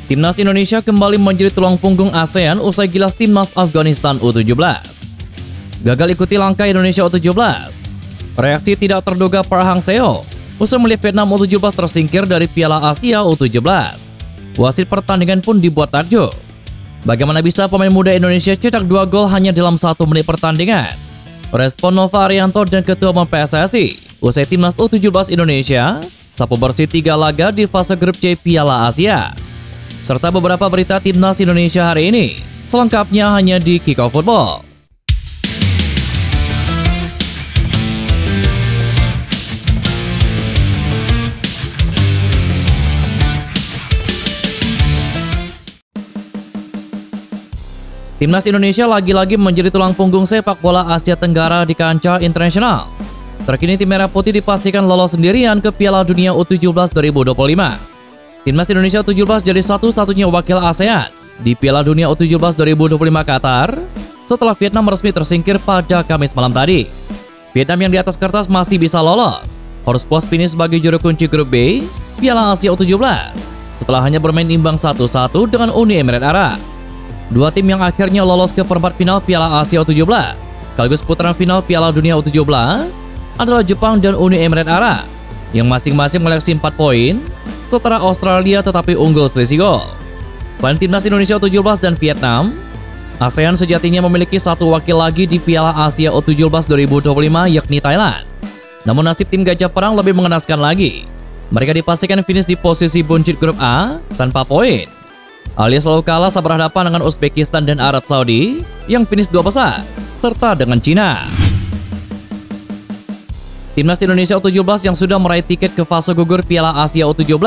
Timnas Indonesia kembali menjadi tulang punggung ASEAN usai gilas Timnas Afghanistan U17. Gagal ikuti langkah Indonesia U17. Reaksi tidak terduga Park Hang-seo usai melihat Vietnam U17 tersingkir dari Piala Asia U17. Wasit pertandingan pun dibuat takjub. Bagaimana bisa pemain muda Indonesia cetak 2 gol hanya dalam 1 menit pertandingan? Respon Nova Arianto dan Ketua Umum PSSI usai Timnas U17 Indonesia sapu bersih 3 laga di fase grup C Piala Asia. Serta beberapa berita Timnas Indonesia hari ini. Selengkapnya hanya di Kickoff Football. Timnas Indonesia lagi-lagi menjadi tulang punggung sepak bola Asia Tenggara di kancah internasional. Terkini tim Merah Putih dipastikan lolos sendirian ke Piala Dunia U17 2025. Timnas Indonesia U17 jadi satu-satunya wakil ASEAN di Piala Dunia U17 2025 Qatar setelah Vietnam resmi tersingkir pada Kamis malam tadi. Vietnam yang di atas kertas masih bisa lolos, harus puas finish sebagai juru kunci grup B Piala Asia U17 setelah hanya bermain imbang 1-1 dengan Uni Emirat Arab. Dua tim yang akhirnya lolos ke perempat final Piala Asia U17 sekaligus putaran final Piala Dunia U17 adalah Jepang dan Uni Emirat Arab yang masing-masing mengoleksi 4 poin, sementara Australia tetapi unggul selisih gol. Selain Timnas Indonesia U17 dan Vietnam, ASEAN sejatinya memiliki satu wakil lagi di Piala Asia U17 2025 yakni Thailand. Namun nasib tim Gajah Perang lebih mengenaskan lagi. Mereka dipastikan finish di posisi buncit grup A tanpa poin, alias selalu kalah saat berhadapan dengan Uzbekistan dan Arab Saudi yang finish 2 besar, serta dengan Cina. Timnas Indonesia U17 yang sudah meraih tiket ke fase gugur Piala Asia U17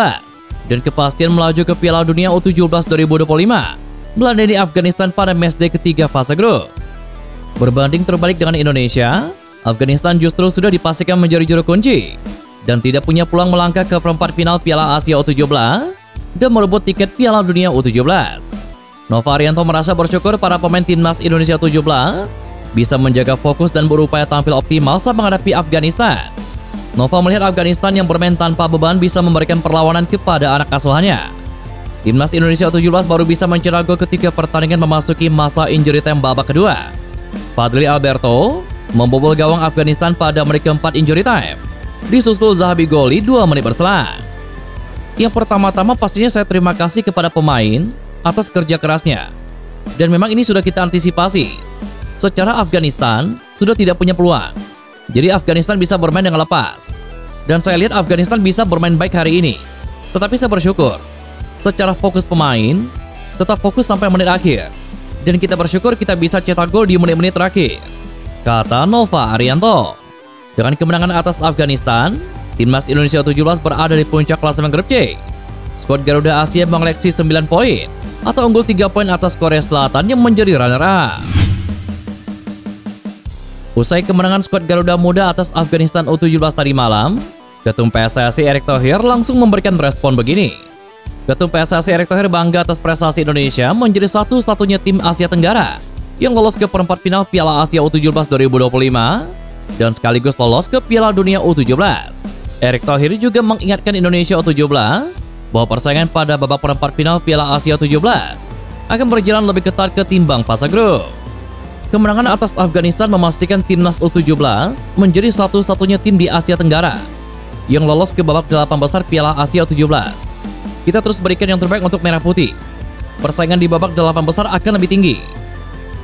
dan kepastian melaju ke Piala Dunia U17 2025 melandani Afghanistan pada matchday ketiga fase grup. Berbanding terbalik dengan Indonesia, Afghanistan justru sudah dipastikan menjadi juru kunci dan tidak punya peluang melangkah ke perempat final Piala Asia U17 dan merebut tiket Piala Dunia U17. Nova Arianto merasa bersyukur para pemain Timnas Indonesia U17 bisa menjaga fokus dan berupaya tampil optimal saat menghadapi Afghanistan. Nova melihat Afghanistan yang bermain tanpa beban bisa memberikan perlawanan kepada anak asuhannya. Timnas Indonesia U17 baru bisa mencetak gol ketika pertandingan memasuki masa injury time babak kedua. Fadli Alberto membobol gawang Afghanistan pada menit keempat injury time, disusul Zahabi Goli 2 menit berselang. Yang pertama-tama pastinya saya terima kasih kepada pemain atas kerja kerasnya. Dan memang ini sudah kita antisipasi. Secara Afghanistan sudah tidak punya peluang, jadi Afghanistan bisa bermain dengan lepas. Dan saya lihat Afghanistan bisa bermain baik hari ini. Tetapi saya bersyukur, secara fokus pemain, tetap fokus sampai menit akhir. Dan kita bersyukur kita bisa cetak gol di menit-menit terakhir, kata Nova Arianto. Dengan kemenangan atas Afghanistan, Timnas Indonesia U17 berada di puncak klasemen grup C. Skuad Garuda Asia mengoleksi 9 poin, atau unggul 3 poin atas Korea Selatan yang menjadi runner-up. Usai kemenangan skuad Garuda Muda atas Afghanistan U17 tadi malam, Ketum PSSI Erick Thohir langsung memberikan respon begini. Ketum PSSI Erick Thohir bangga atas prestasi Indonesia menjadi satu-satunya tim Asia Tenggara yang lolos ke perempat final Piala Asia U17 2025 dan sekaligus lolos ke Piala Dunia U17. Erick Thohir juga mengingatkan Indonesia U17 bahwa persaingan pada babak perempat final Piala Asia U17 akan berjalan lebih ketat ketimbang fase grup. Kemenangan atas Afghanistan memastikan Timnas U17 menjadi satu-satunya tim di Asia Tenggara yang lolos ke babak 8 besar Piala Asia U17. Kita terus berikan yang terbaik untuk Merah Putih. Persaingan di babak 8 besar akan lebih tinggi.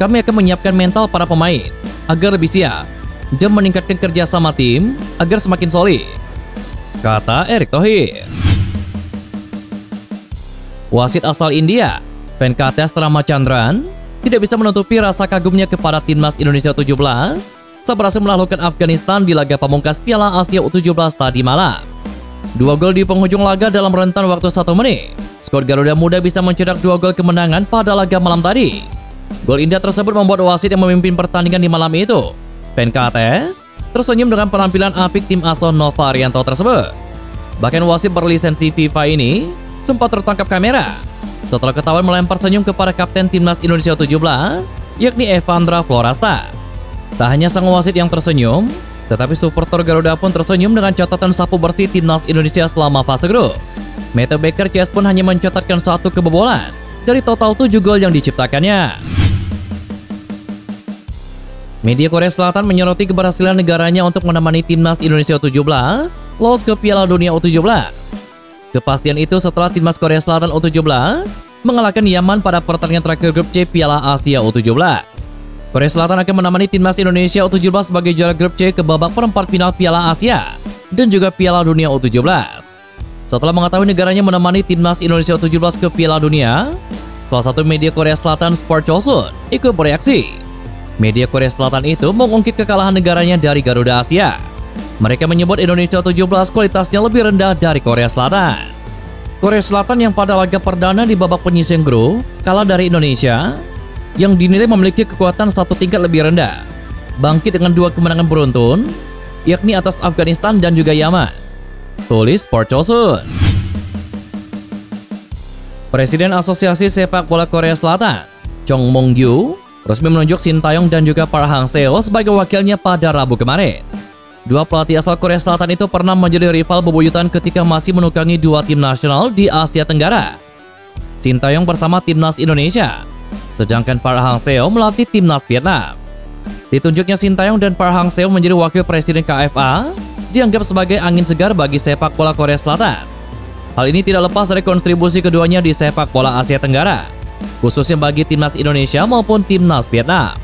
Kami akan menyiapkan mental para pemain agar lebih siap dan meningkatkan kerjasama tim agar semakin solid, kata Erick Thohir. Wasit asal India, Venkatesh Ramachandran, tidak bisa menutupi rasa kagumnya kepada Timnas Indonesia U17 saat berhasil menaklukkan Afghanistan di laga pamungkas Piala Asia U17 tadi malam. 2 gol di penghujung laga dalam rentan waktu 1 menit. Skuad Garuda Muda bisa mencetak 2 gol kemenangan pada laga malam tadi. Gol indah tersebut membuat wasit yang memimpin pertandingan di malam itu, Venkatesh, tersenyum dengan penampilan apik tim asuh Nova Arianto tersebut. Bahkan wasit berlisensi FIFA ini sempat tertangkap kamera setelah ketahuan melempar senyum kepada kapten Timnas Indonesia U17, yakni Evandra Florasta. Tak hanya sang wasit yang tersenyum, tetapi supporter Garuda pun tersenyum dengan catatan sapu bersih Timnas Indonesia selama fase grup. Matteo Berghuis pun hanya mencatatkan 1 kebobolan dari total 7 gol yang diciptakannya. Media Korea Selatan menyoroti keberhasilan negaranya untuk menemani timnas Indonesia U17 lolos ke Piala Dunia U17. Kepastian itu setelah timnas Korea Selatan U17 mengalahkan Yaman pada pertandingan terakhir grup C Piala Asia U17. Korea Selatan akan menemani timnas Indonesia U17 sebagai juara grup C ke babak perempat final Piala Asia dan juga Piala Dunia U17. Setelah mengetahui negaranya menemani timnas Indonesia U17 ke Piala Dunia, salah satu media Korea Selatan Sport Chosun ikut bereaksi. Media Korea Selatan itu mengungkit kekalahan negaranya dari Garuda Asia. Mereka menyebut Indonesia U17 kualitasnya lebih rendah dari Korea Selatan. Korea Selatan yang pada laga perdana di babak penyisihan grup kalah dari Indonesia yang dinilai memiliki kekuatan 1 tingkat lebih rendah, bangkit dengan 2 kemenangan beruntun, yakni atas Afghanistan dan juga Yaman. Tulis Sport Chosun. Presiden Asosiasi Sepak Bola Korea Selatan, Chung Mong-gyu, resmi menunjuk Shin Tae-yong dan juga Park Hang-seo sebagai wakilnya pada Rabu kemarin. Dua pelatih asal Korea Selatan itu pernah menjadi rival bebuyutan ketika masih menukangi 2 tim nasional di Asia Tenggara. Shin Tae-yong bersama timnas Indonesia, sedangkan Park Hang-seo melatih timnas Vietnam. Ditunjuknya Shin Tae-yong dan Park Hang-seo menjadi wakil presiden KFA dianggap sebagai angin segar bagi sepak bola Korea Selatan. Hal ini tidak lepas dari kontribusi keduanya di sepak bola Asia Tenggara, khususnya bagi timnas Indonesia maupun timnas Vietnam.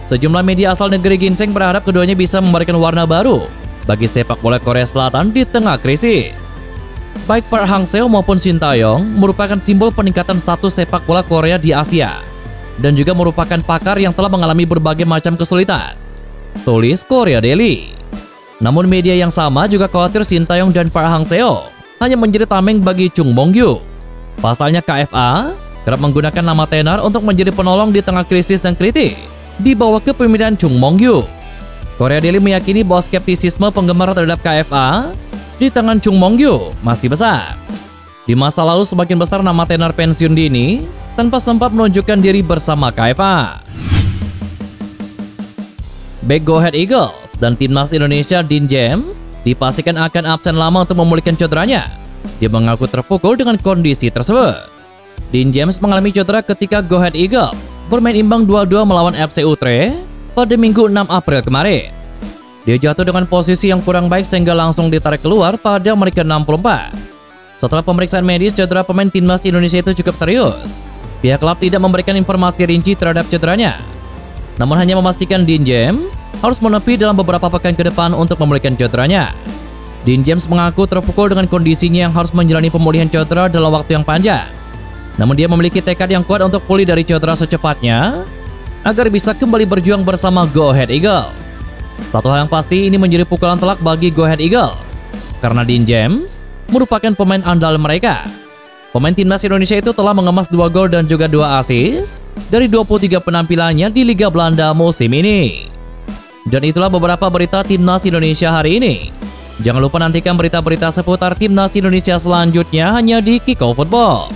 Sejumlah media asal negeri ginseng berharap keduanya bisa memberikan warna baru bagi sepak bola Korea Selatan di tengah krisis. Baik Park Hang-seo maupun Shin Tae-yong merupakan simbol peningkatan status sepak bola Korea di Asia dan juga merupakan pakar yang telah mengalami berbagai macam kesulitan. Tulis Korea Daily. Namun media yang sama juga khawatir Shin Tae-yong dan Park Hang-seo hanya menjadi tameng bagi Chung Mong-gyu. Pasalnya KFA kerap menggunakan nama tenar untuk menjadi penolong di tengah krisis dan kritik di bawah kepemimpinan Chung Mong-gyu. Korea Daily meyakini bahwa skeptisisme penggemar terhadap KFA di tangan Chung Mong-gyu masih besar. Di masa lalu semakin besar nama tenar pensiun dini tanpa sempat menunjukkan diri bersama KFA. Bek Go Ahead Eagles dan timnas Indonesia Dean James dipastikan akan absen lama untuk memulihkan cederanya. Dia mengaku terpukul dengan kondisi tersebut. Dean James mengalami cedera ketika Go Ahead Eagles bermain imbang 2-2 melawan FC Utrecht pada Minggu 6 April kemarin. Dia jatuh dengan posisi yang kurang baik sehingga langsung ditarik keluar pada menit ke-64. Setelah pemeriksaan medis, cedera pemain timnas Indonesia itu cukup serius. Pihak klub tidak memberikan informasi rinci terhadap cederanya, namun hanya memastikan Dean James harus menepi dalam beberapa pekan ke depan untuk memulihkan cederanya. Dean James mengaku terpukul dengan kondisinya yang harus menjalani pemulihan cedera dalam waktu yang panjang. Namun dia memiliki tekad yang kuat untuk pulih dari cedera secepatnya agar bisa kembali berjuang bersama Go Ahead Eagles. Satu hal yang pasti, ini menjadi pukulan telak bagi Go Ahead Eagles karena Dean James merupakan pemain andal mereka. Pemain timnas Indonesia itu telah mengemas 2 gol dan juga 2 assist dari 23 penampilannya di Liga Belanda musim ini. Dan itulah beberapa berita timnas Indonesia hari ini. Jangan lupa nantikan berita-berita seputar timnas Indonesia selanjutnya hanya di Kickoff Football.